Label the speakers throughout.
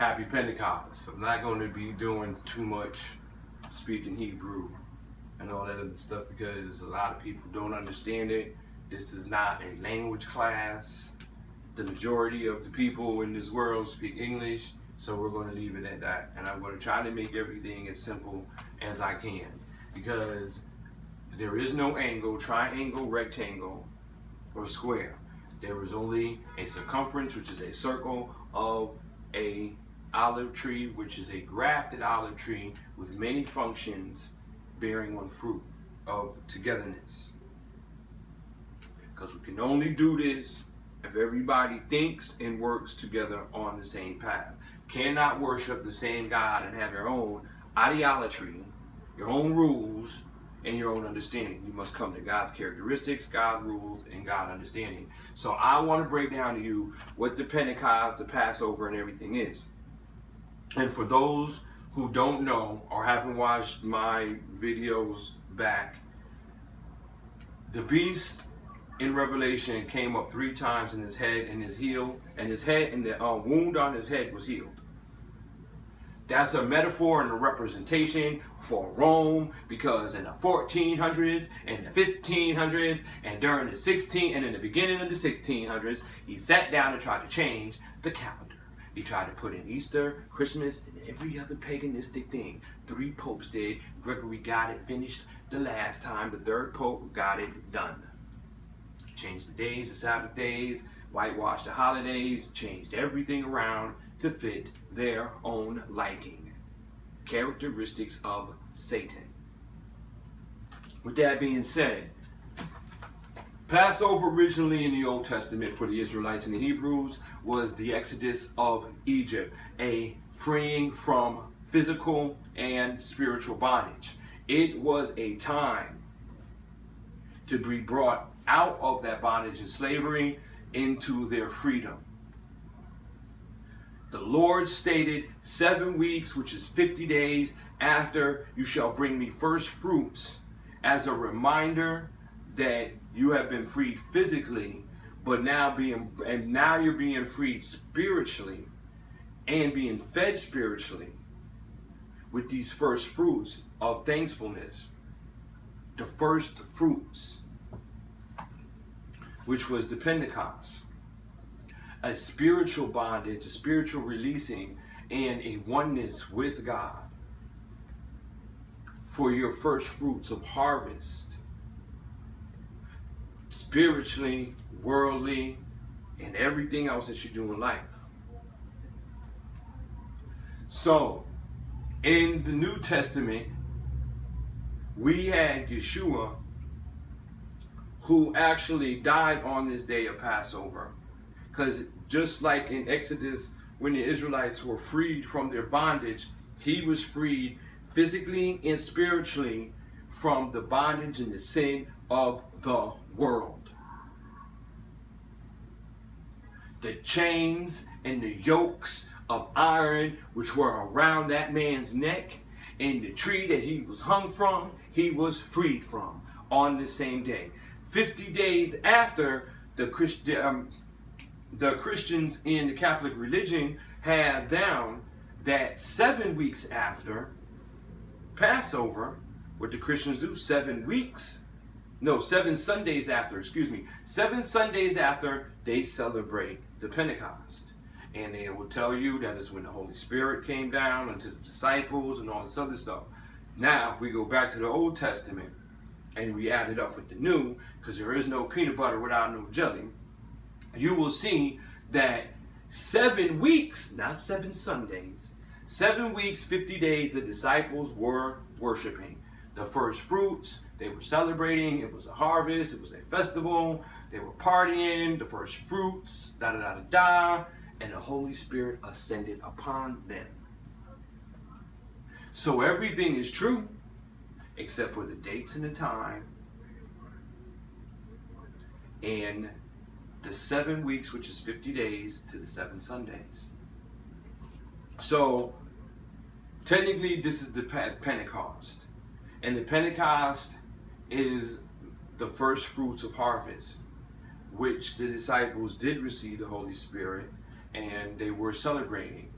Speaker 1: Happy Pentecost. I'm not going to be doing too much speaking Hebrew and all that other stuff because a lot of people don't understand it. This is not a language class. The majority of the people in this world speak English, so we're going to leave it at that. And I'm going to try to make everything as simple as I can because there is no angle, triangle, rectangle, or square. There is only a circumference, which is a circle of a olive tree, which is a grafted olive tree with many functions bearing one fruit of togetherness. Because we can only do this if everybody thinks and works together on the same path. Cannot worship the same God and have your own ideology, your own rules, and your own understanding. You must come to God's characteristics, God's rules, and God's understanding. So I want to break down to you what the Pentecost, the Passover, and everything is. And for those who don't know or haven't watched my videos back, the beast in Revelation came up 3 times in his head and his heel, and his head and the wound on his head was healed. That's a metaphor and a representation for Rome, because in the 1400s and the 1500s and during the 16 and in the beginning of the 1600s, he sat down and tried to change the calendar. He tried to put in Easter, Christmas, and every other paganistic thing. 3 popes did. Gregory got it finished the last time. The 3rd pope got it done. Changed the days, the Sabbath days, whitewashed the holidays, changed everything around to fit their own liking. Characteristics of Satan. With that being said, Passover originally in the Old Testament for the Israelites and the Hebrews was the Exodus of Egypt, a freeing from physical and spiritual bondage. It was a time to be brought out of that bondage and slavery into their freedom. The Lord stated 7 weeks, which is 50 days, after you shall bring me first fruits, as a reminder that you have been freed physically, but now you're being freed spiritually and being fed spiritually with these first fruits of thankfulness. The first fruits, which was the Pentecost. A spiritual bondage, a spiritual releasing, and a oneness with God for your first fruits of harvest. Spiritually, worldly, and everything else that you do in life. So, in the New Testament, we had Yeshua, who actually died on this day of Passover. Because just like in Exodus, when the Israelites were freed from their bondage, he was freed physically and spiritually from the bondage and the sin of the world. The chains and the yokes of iron which were around that man's neck, and the tree that he was hung from, he was freed from on the same day. 50 days after the Christians in the Catholic religion have down that 7 weeks after Passover, what the Christians do, 7 Sundays after, 7 Sundays after, they celebrate the Pentecost. And they will tell you that is when the Holy Spirit came down unto the disciples and all this other stuff. Now, if we go back to the Old Testament and we add it up with the New, because there is no peanut butter without no jelly, you will see that 7 weeks, not 7 Sundays, 7 weeks, 50 days, the disciples were worshiping. The first fruits, they were celebrating. It was a harvest. It was a festival. They were partying. The first fruits, da-da-da-da-da. And the Holy Spirit ascended upon them. So everything is true, except for the dates and the time. And the 7 weeks, which is 50 days, to the 7 Sundays. So, technically, this is the Pentecost. And the Pentecost is the first fruits of harvest, which the disciples did receive the Holy Spirit, and they were celebrating.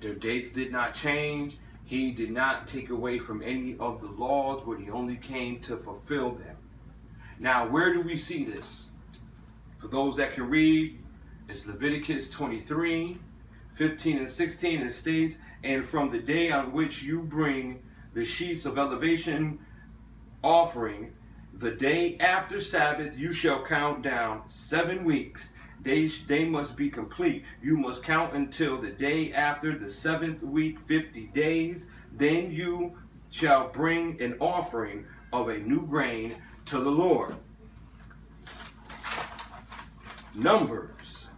Speaker 1: Their dates did not change. He did not take away from any of the laws, but he only came to fulfill them. Now, where do we see this? For those that can read, it's Leviticus 23, 15 and 16. It states, and from the day on which you bring the sheaves of elevation offering, the day after Sabbath, you shall count down 7 weeks. They must be complete. You must count until the day after the 7th week, 50 days. Then you shall bring an offering of a new grain to the Lord. Numbers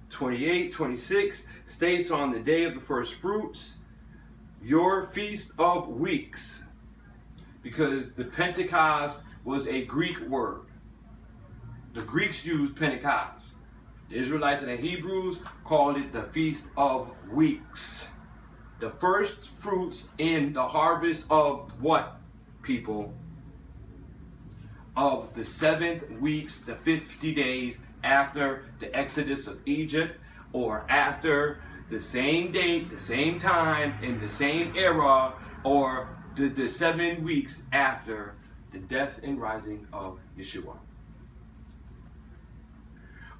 Speaker 1: 28:26 states, on the day of the first fruits, your feast of weeks, because the Pentecost was a Greek word. The Greeks used Pentecost. The Israelites and the Hebrews called it the Feast of Weeks. The first fruits in the harvest of what, people? Of the 7th weeks, the 50 days after the Exodus of Egypt, or after the same date, the same time, in the same era, or the 7 weeks after the death and rising of Yeshua.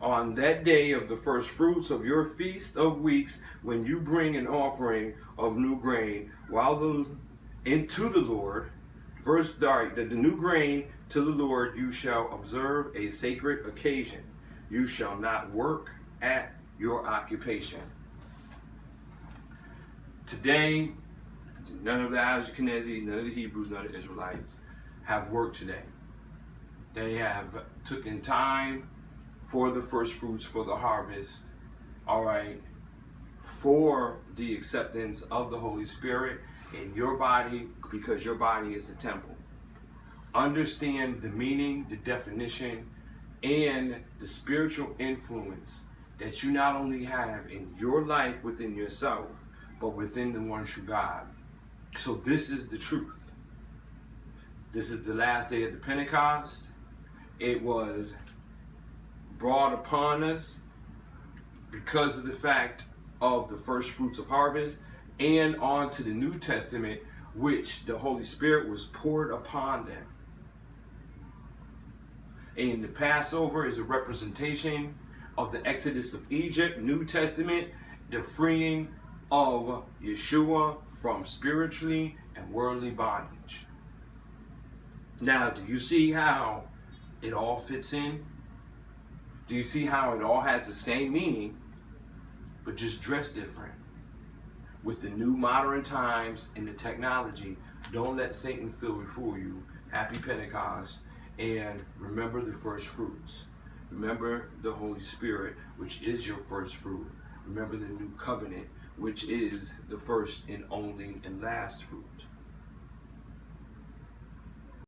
Speaker 1: On that day of the first fruits of your feast of weeks, when you bring an offering of new grain into the Lord, the new grain to the Lord, you shall observe a sacred occasion. You shall not work at your occupation. Today, none of the Ashkenazi, none of the Hebrews, none of the Israelites have worked today. They have taken time for the first fruits, for the harvest, all right, for the acceptance of the Holy Spirit in your body, because your body is the temple. Understand the meaning, the definition, and the spiritual influence that you not only have in your life within yourself, but within the one true God. So this is the truth. This is the last day of the Pentecost. It was brought upon us because of the fact of the first fruits of harvest, and on to the New Testament, which the Holy Spirit was poured upon them. And the Passover is a representation of the Exodus of Egypt. New Testament, the freeing of Yeshua from spiritually and worldly bondage. Now, do you see how it all fits in? Do you see how it all has the same meaning, but just dressed different? With the new modern times and the technology, don't let Satan fool you. Happy Pentecost, and remember the first fruits. Remember the Holy Spirit, which is your first fruit. Remember the new covenant, which is the first and only and last fruit.